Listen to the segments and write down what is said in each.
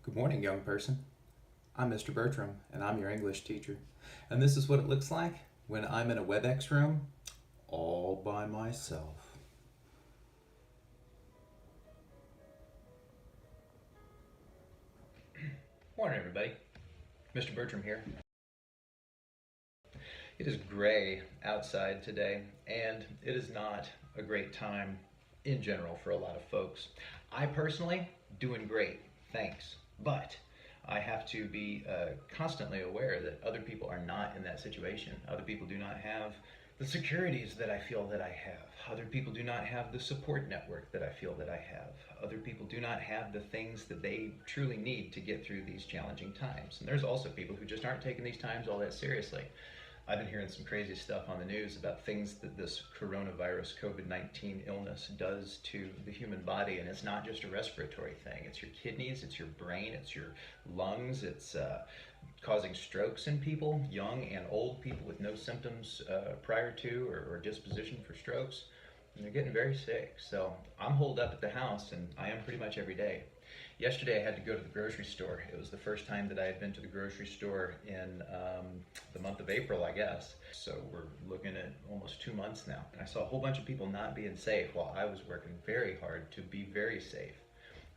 Good morning, young person. I'm Mr. Bertram, and I'm your English teacher. And this is what it looks like when I'm in a WebEx room all by myself. Morning, everybody. Mr. Bertram here. It is gray outside today, and it is not a great time in general for a lot of folks. I personally doing great, thanks. But I have to be constantly aware that other people are not in that situation. Other people do not have the securities that I feel that I have. Other people do not have the support network that I feel that I have. Other people do not have the things that they truly need to get through these challenging times. And there's also people who just aren't taking these times all that seriously. I've been hearing some crazy stuff on the news about things that this coronavirus COVID-19 illness does to the human body, and it's not just a respiratory thing. It's your kidneys, it's your brain, it's your lungs, it's causing strokes in people, young and old people with no symptoms prior to or disposition for strokes. And they're getting very sick. So I'm holed up at the house, and I am pretty much every day. Yesterday I had to go to the grocery store. It was the first time that I had been to the grocery store in the month of April, I guess. So we're looking at almost 2 months now. And I saw a whole bunch of people not being safe while I was working very hard to be very safe.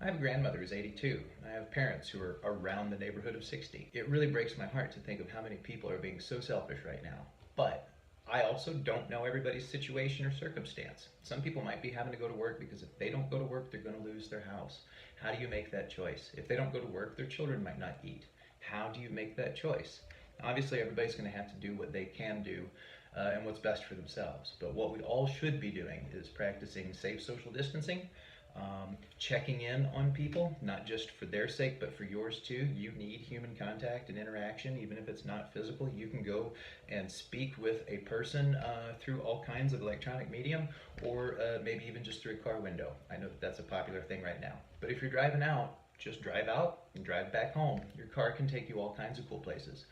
I have a grandmother who's 82. I have parents who are around the neighborhood of 60. It really breaks my heart to think of how many people are being so selfish right now. But I also don't know everybody's situation or circumstance. Some people might be having to go to work because if they don't go to work, they're going to lose their house. How do you make that choice? If they don't go to work, their children might not eat. How do you make that choice? Obviously, everybody's going to have to do what they can do and what's best for themselves. But what we all should be doing is practicing safe social distancing, checking in on people, not just for their sake, but for yours too. You need human contact and interaction, even if it's not physical. You can go and speak with a person through all kinds of electronic medium, or maybe even just through a car window. I know that that's a popular thing right now. But if you're driving out, just drive out and drive back home. Your car can take you all kinds of cool places.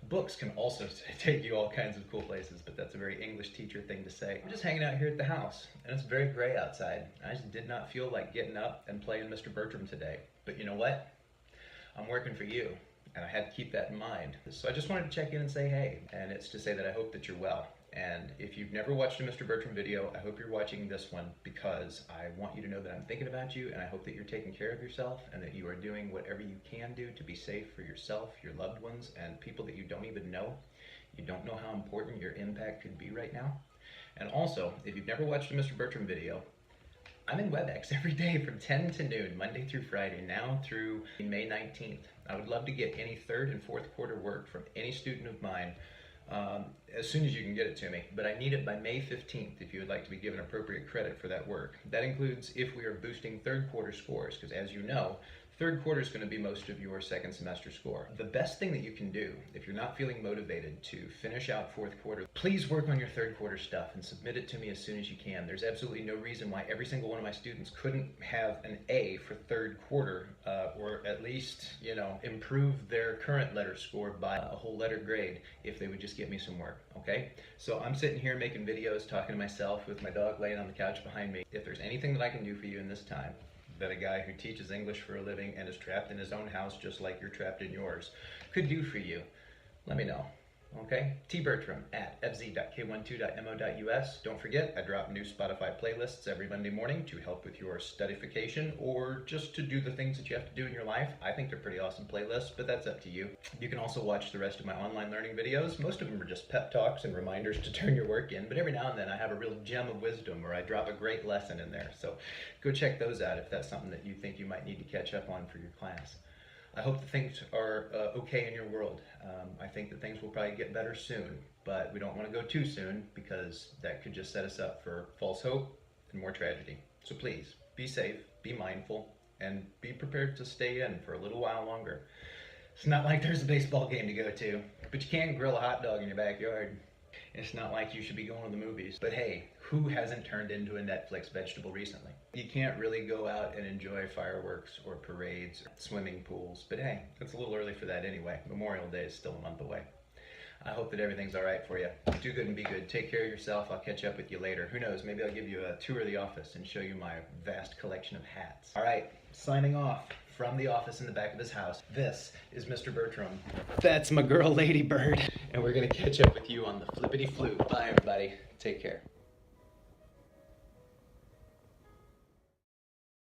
Books can also take you all kinds of cool places, but that's a very English teacher thing to say. I'm just hanging out here at the house, and it's very gray outside. I just did not feel like getting up and playing Mr. Bertram today. But you know what? I'm working for you, and I had to keep that in mind. So I just wanted to check in and say hey, and it's to say that I hope that you're well. And if you've never watched a Mr. Bertram video, I hope you're watching this one because I want you to know that I'm thinking about you, and I hope that you're taking care of yourself and that you are doing whatever you can do to be safe for yourself, your loved ones, and people that you don't even know. You don't know how important your impact could be right now. And also, if you've never watched a Mr. Bertram video, I'm in WebEx every day from 10 to noon, Monday through Friday, now through May 19th. I would love to get any third and fourth quarter work from any student of mine as soon as you can get it to me, but I need it by May 15th if you would like to be given appropriate credit for that work. That includes if we are boosting third quarter scores, because as you know, third quarter is going to be most of your second semester score. The best thing that you can do if you're not feeling motivated to finish out fourth quarter, please work on your third quarter stuff and submit it to me as soon as you can. There's absolutely no reason why every single one of my students couldn't have an A for third quarter, or at least, improve their current letter score by a whole letter grade if they would just get me some work, okay? So I'm sitting here making videos, talking to myself with my dog laying on the couch behind me. If there's anything that I can do for you in this time, that a guy who teaches English for a living and is trapped in his own house just like you're trapped in yours could do for you, let me know. Okay? tbertram at fz.k12.mo.us. Don't forget, I drop new Spotify playlists every Monday morning to help with your studification or just to do the things that you have to do in your life. I think they're pretty awesome playlists, but that's up to you. You can also watch the rest of my online learning videos. Most of them are just pep talks and reminders to turn your work in, but every now and then I have a real gem of wisdom or I drop a great lesson in there. So go check those out if that's something that you think you might need to catch up on for your class. I hope that things are okay in your world. I think that things will probably get better soon, but we don't want to go too soon because that could just set us up for false hope and more tragedy. So please, be safe, be mindful, and be prepared to stay in for a little while longer. It's not like there's a baseball game to go to, but you can grill a hot dog in your backyard. It's not like you should be going to the movies. But hey, who hasn't turned into a Netflix vegetable recently? You can't really go out and enjoy fireworks or parades or swimming pools. But hey, it's a little early for that anyway. Memorial Day is still a month away. I hope that everything's all right for you. Do good and be good. Take care of yourself. I'll catch up with you later. Who knows, maybe I'll give you a tour of the office and show you my vast collection of hats. All right, signing off from the office in the back of his house. This is Mr. Bertram. That's my girl, Lady Bird. And we're gonna catch up with you on the flippity flute. Bye, everybody. Take care.